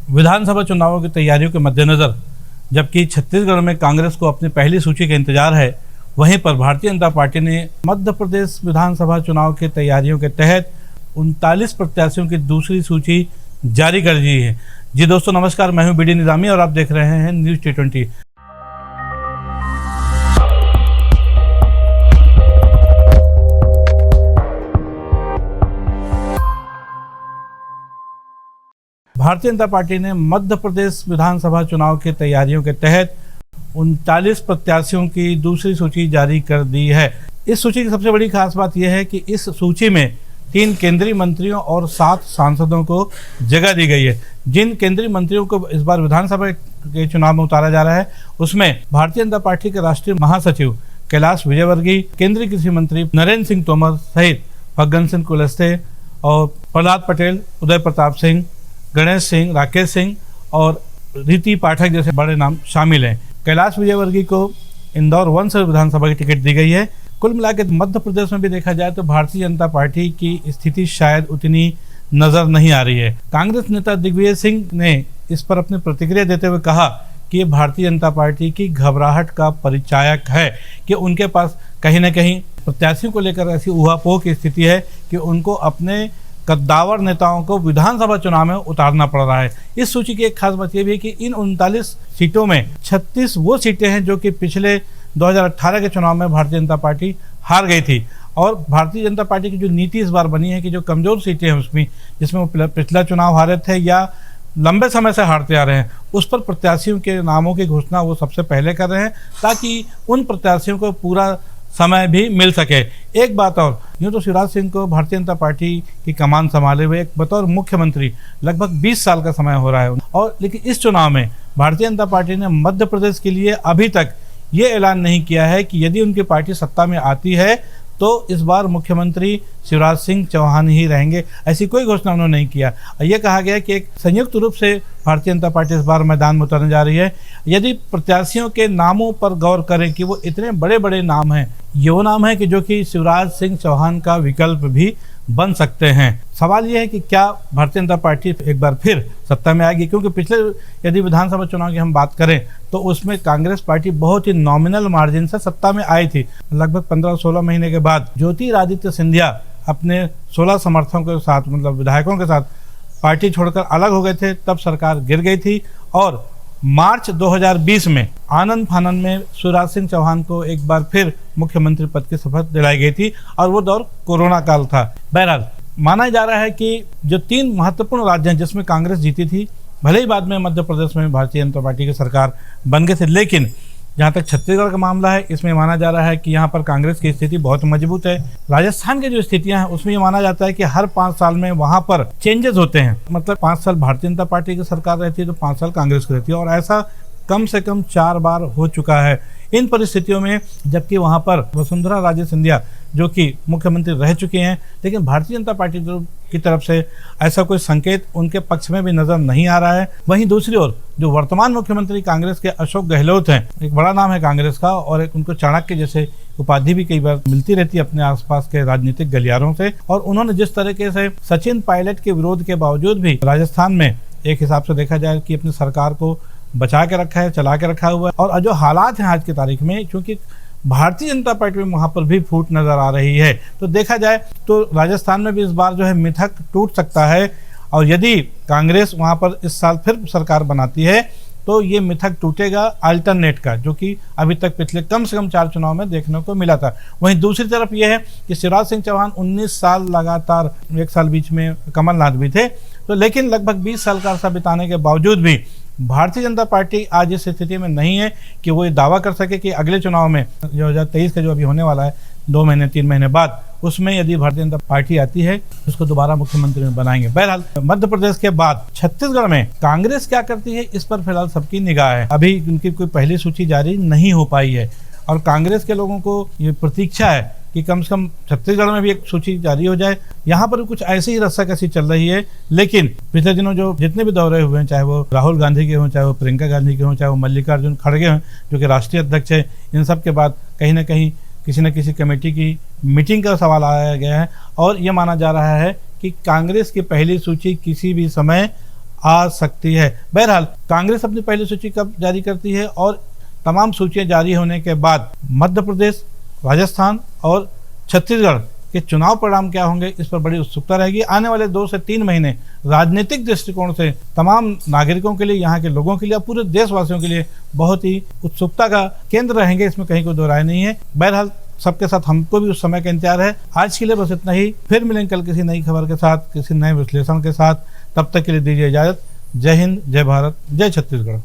विधानसभा चुनावों की तैयारियों के मद्देनजर जबकि छत्तीसगढ़ में कांग्रेस को अपनी पहली सूची का इंतजार है, वहीं पर भारतीय जनता पार्टी ने मध्य प्रदेश विधानसभा चुनाव की तैयारियों के तहत 39 प्रत्याशियों की दूसरी सूची जारी कर दी है। जी दोस्तों नमस्कार, मैं हूं बीडी निजामी और आप देख रहे हैं news T20। Bharatiya Janata party ने मध्य प्रदेश विधानसभा चुनाव की तैयारियों के तहत 39 प्रत्याशियों की दूसरी सूची जारी कर दी है। इस सूची की सबसे बड़ी खास बात यह है कि इस सूची में 3 केंद्रीय मंत्रियों और 7 सांसदों को जगह दी गई है। जिन केंद्रीय मंत्रियों को इस बार विधानसभा के चुनाव में उतारा जा रहा है, उसमें भारतीय जनता पार्टी के राष्ट्रीय महासचिव कैलाश विजयवर्गीय, केंद्रीय कृषि मंत्री नरेंद्र सिंह तोमर सहित फग्गन सिंह कुलस्ते और प्रहलाद पटेल, उदय प्रताप सिंह, गणेश सिंह, राकेश सिंह और रीति पाठक जैसे बड़े नाम शामिल हैं। कैलाश विजयवर्गीय को इंदौर 1 से विधानसभा की टिकट दी गई है। कुल मिलाकर मध्य प्रदेश में भी देखा जाए तो भारतीय जनता पार्टी की स्थिति शायद उतनी नजर नहीं आ रही है। कांग्रेस नेता दिग्विजय सिंह ने इस पर अपनी प्रतिक्रिया देते हुए कहा कि ये भारतीय जनता पार्टी की घबराहट का परिचायक है कि उनके पास कहीं न कहीं प्रत्याशियों को लेकर ऐसी ऊहापोह की स्थिति है कि उनको अपने कद्दावर नेताओं को विधानसभा चुनाव में उतारना पड़ रहा है। इस सूची की एक खास बात यह भी है कि इन 39 सीटों में 36 वो सीटें हैं जो कि पिछले 2018 के चुनाव में भारतीय जनता पार्टी हार गई थी। और भारतीय जनता पार्टी की जो नीति इस बार बनी है कि जो कमजोर सीटें हैं उसमें, जिसमें वो पिछला चुनाव हारे थे या लंबे समय से हारते आ रहे हैं, उस पर प्रत्याशियों के नामों की घोषणा वो सबसे पहले कर रहे हैं ताकि उन प्रत्याशियों को पूरा समय भी मिल सके। एक बात और, यूँ तो शिवराज सिंह को भारतीय जनता पार्टी की कमान संभाले हुए एक बतौर मुख्यमंत्री लगभग 20 साल का समय हो रहा है, और लेकिन इस चुनाव में भारतीय जनता पार्टी ने मध्य प्रदेश के लिए अभी तक ये ऐलान नहीं किया है कि यदि उनकी पार्टी सत्ता में आती है तो इस बार मुख्यमंत्री शिवराज सिंह चौहान ही रहेंगे। ऐसी कोई घोषणा उन्होंने नहीं किया। यह कहा गया कि एक संयुक्त रूप से भारतीय जनता पार्टी इस बार मैदान में उतरने जा रही है। यदि प्रत्याशियों के नामों पर गौर करें कि वो इतने बड़े बड़े नाम हैं, ये वो नाम है कि जो कि शिवराज सिंह चौहान का विकल्प भी बन सकते हैं। सवाल यह है कि क्या भारतीय जनता पार्टी एक बार फिर सत्ता में आएगी, क्योंकि पिछले यदि विधानसभा चुनाव की हम बात करें तो उसमें कांग्रेस पार्टी बहुत ही नॉमिनल मार्जिन से सत्ता में आई थी। लगभग 15-16 महीने के बाद ज्योतिरादित्य सिंधिया अपने 16 समर्थकों के साथ, मतलब विधायकों के साथ पार्टी छोड़कर अलग हो गए थे, तब सरकार गिर गई थी। और मार्च 2020 में आनंद फानन में शिवराज सिंह चौहान को एक बार फिर मुख्यमंत्री पद की शपथ दिलाई गई थी और वो दौर कोरोना काल था। बहरहाल माना जा रहा है कि जो 3 महत्वपूर्ण राज्य हैं जिसमें कांग्रेस जीती थी, भले ही बाद में मध्य प्रदेश में भारतीय जनता पार्टी की सरकार बन गई थी, लेकिन जहाँ तक छत्तीसगढ़ का मामला है इसमें माना जा रहा है कि यहाँ पर कांग्रेस की स्थिति बहुत मजबूत है। राजस्थान की जो स्थितियां हैं उसमें ये माना जाता है कि हर 5 साल में वहाँ पर चेंजेस होते हैं। मतलब 5 साल भारतीय जनता पार्टी की सरकार रहती है तो 5 साल कांग्रेस की रहती है, और ऐसा कम से कम 4 बार हो चुका है। इन परिस्थितियों में जबकि वहाँ पर वसुंधरा राजे सिंधिया जो कि मुख्यमंत्री रह चुके हैं, लेकिन भारतीय जनता पार्टी की तरफ से ऐसा कोई संकेत उनके पक्ष में भी नजर नहीं आ रहा है। वहीं दूसरी ओर जो वर्तमान मुख्यमंत्री कांग्रेस के अशोक गहलोत हैं, एक बड़ा नाम है कांग्रेस का, और एक उनको चाणक्य जैसे उपाधि भी कई बार मिलती रहती है अपने आसपास के राजनीतिक गलियारों से। और उन्होंने जिस तरीके से सचिन पायलट के विरोध के बावजूद भी राजस्थान में एक हिसाब से देखा जाए कि अपनी सरकार को बचा के रखा है, चला के रखा हुआ है। और जो हालात हैं आज की तारीख में, क्योंकि भारतीय जनता पार्टी में वहां पर भी फूट नजर आ रही है, तो देखा जाए तो राजस्थान में भी इस बार जो है मिथक टूट सकता है। और यदि कांग्रेस वहां पर इस साल फिर सरकार बनाती है तो ये मिथक टूटेगा अल्टरनेट का, जो कि अभी तक पिछले कम से कम 4 चुनाव में देखने को मिला था। वहीं दूसरी तरफ यह है कि शिवराज सिंह चौहान 19 साल लगातार, 1 साल बीच में कमलनाथ भी थे, तो लेकिन लगभग 20 साल का अर्सा बिताने के बावजूद भी भारतीय जनता पार्टी आज इस स्थिति में नहीं है कि वो ये दावा कर सके कि अगले चुनाव में 2023 का जो अभी होने वाला है 2 महीने 3 महीने बाद, उसमें यदि भारतीय जनता पार्टी आती है उसको दोबारा मुख्यमंत्री में बनाएंगे। बहरहाल मध्य प्रदेश के बाद छत्तीसगढ़ में कांग्रेस क्या करती है इस पर फिलहाल सबकी निगाह है। अभी उनकी कोई पहली सूची जारी नहीं हो पाई है और कांग्रेस के लोगों को ये प्रतीक्षा है कि कम से कम छत्तीसगढ़ में भी एक सूची जारी हो जाए। यहाँ पर कुछ ऐसी ही रस्साकसी चल रही है, लेकिन पिछले दिनों जो जितने भी दौरे हुए हैं, चाहे वो राहुल गांधी के हों, चाहे वो प्रियंका गांधी के हों, चाहे वो मल्लिकार्जुन खड़गे हों जो कि राष्ट्रीय अध्यक्ष है, इन सब के बाद कहीं ना कहीं किसी न किसी कमेटी की मीटिंग का सवाल आया गया है और ये माना जा रहा है कि कांग्रेस की पहली सूची किसी भी समय आ सकती है। बहरहाल कांग्रेस अपनी पहली सूची कब जारी करती है और तमाम सूचियां जारी होने के बाद मध्य प्रदेश, राजस्थान और छत्तीसगढ़ के चुनाव परिणाम क्या होंगे, इस पर बड़ी उत्सुकता रहेगी। आने वाले 2 से 3 महीने राजनीतिक दृष्टिकोण से तमाम नागरिकों के लिए, यहाँ के लोगों के लिए, पूरे देशवासियों के लिए बहुत ही उत्सुकता का केंद्र रहेंगे, इसमें कहीं कोई दो राय नहीं है। बहरहाल सबके साथ हमको भी उस समय का इंतजार है। आज के लिए बस इतना ही, फिर मिलेंगे कल किसी नई खबर के साथ, किसी नए विश्लेषण के साथ। तब तक के लिए दीजिए इजाजत। जय हिंद, जय भारत, जय छत्तीसगढ़।